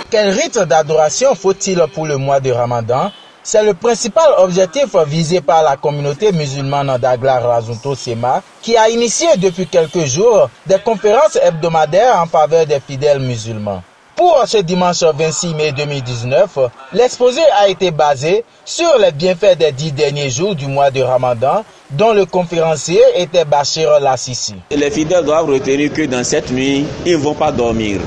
Quel rite d'adoration faut-il pour le mois de Ramadan? C'est le principal objectif visé par la communauté musulmane d'Aglar Razunto Sema, qui a initié depuis quelques jours des conférences hebdomadaires en faveur des fidèles musulmans. Pour ce dimanche 26 mai 2019, l'exposé a été basé sur les bienfaits des 10 derniers jours du mois de Ramadan, dont le conférencier était Bachir Lassisi. Les fidèles doivent retenir que dans cette nuit, ils ne vont pas dormir.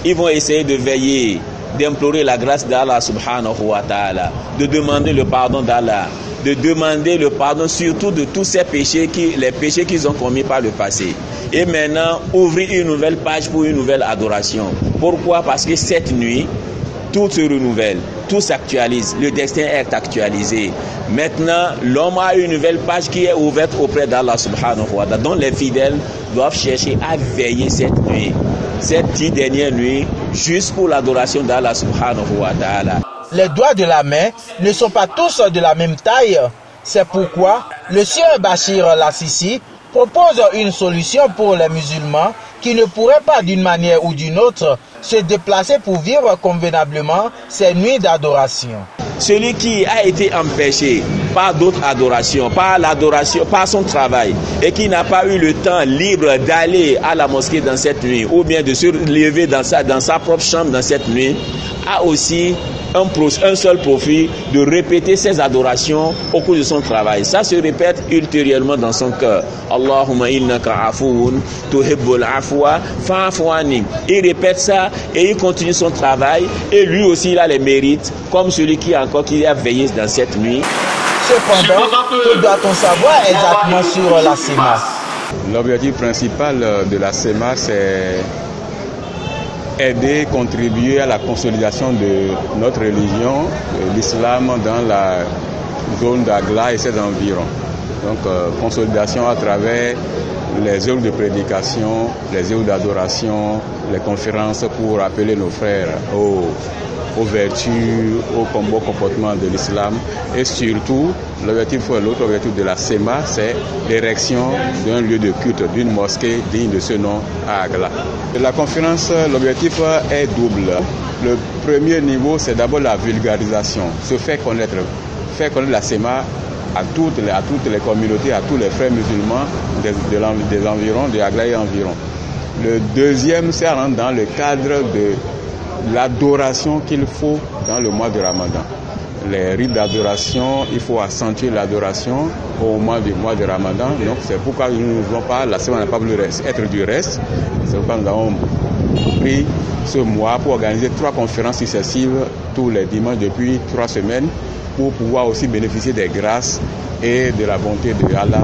Ils vont essayer de veiller, d'implorer la grâce d'Allah subhanahu wa ta'ala, de demander le pardon d'Allah, de demander le pardon surtout de tous ces péchés, les péchés qu'ils ont commis par le passé. Et maintenant, ouvrir une nouvelle page pour une nouvelle adoration. Pourquoi? Parce que cette nuit, tout se renouvelle, tout s'actualise, le destin est actualisé. Maintenant, l'homme a une nouvelle page qui est ouverte auprès d'Allah subhanahu wa ta'ala. Donc les fidèles doivent chercher à veiller cette nuit, cette 10 dernières nuits, juste pour l'adoration d'Allah subhanahu wa ta'ala. Les doigts de la main ne sont pas tous de la même taille. C'est pourquoi le sieur Bachir Lassisi propose une solution pour les musulmans qui ne pourraient pas d'une manière ou d'une autre se déplacer pour vivre convenablement ces nuits d'adoration. Celui qui a été empêché par d'autres adorations, par l'adoration, par son travail, et qui n'a pas eu le temps libre d'aller à la mosquée dans cette nuit, ou bien de se lever dans sa propre chambre dans cette nuit, a aussi un seul profit de répéter ses adorations au cours de son travail. Ça se répète ultérieurement dans son cœur. Allahumma innaka afoun tuhibbul afwa fa'fu anni. Il répète ça et il continue son travail, et lui aussi il a les mérites comme celui qui a veillé dans cette nuit. Cependant, que doit-on savoir exactement sur la SEMA? L'objectif principal de la SEMA, c'est aider, contribuer à la consolidation de notre religion, l'islam, dans la zone d'Agla et ses environs. Donc, consolidation à travers les œuvres de prédication, les œuvres d'adoration, les conférences pour appeler nos frères aux vertus, au bon comportement de l'islam. Et surtout, l'autre objectif de la SEMA, c'est l'érection d'un lieu de culte, d'une mosquée digne de ce nom à Agla. La conférence, l'objectif est double. Le premier niveau, c'est d'abord la vulgarisation, se faire connaître la SEMA à toutes les communautés, à tous les frères musulmans des environs, de Agla et environ. Le deuxième, c'est dans le cadre de l'adoration qu'il faut dans le mois de Ramadan. Les rites d'adoration, il faut accentuer l'adoration au mois du mois de Ramadan. Donc c'est pourquoi nous ne voulons pas, la semaine n'a pas voulu être du reste. C'est pourquoi nous avons pris ce mois pour organiser 3 conférences successives tous les dimanches depuis 3 semaines pour pouvoir aussi bénéficier des grâces et de la bonté de Allah.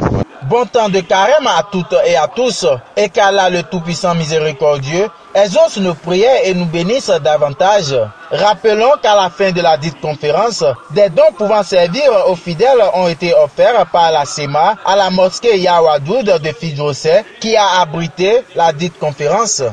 Bon temps de carême à toutes et à tous, et qu'Allah le Tout-Puissant Miséricordieux exauce nos prières et nous bénisse davantage. Rappelons qu'à la fin de la dite conférence, des dons pouvant servir aux fidèles ont été offerts par la SEMA à la mosquée Yawadoud de Fidjosé qui a abrité la dite conférence.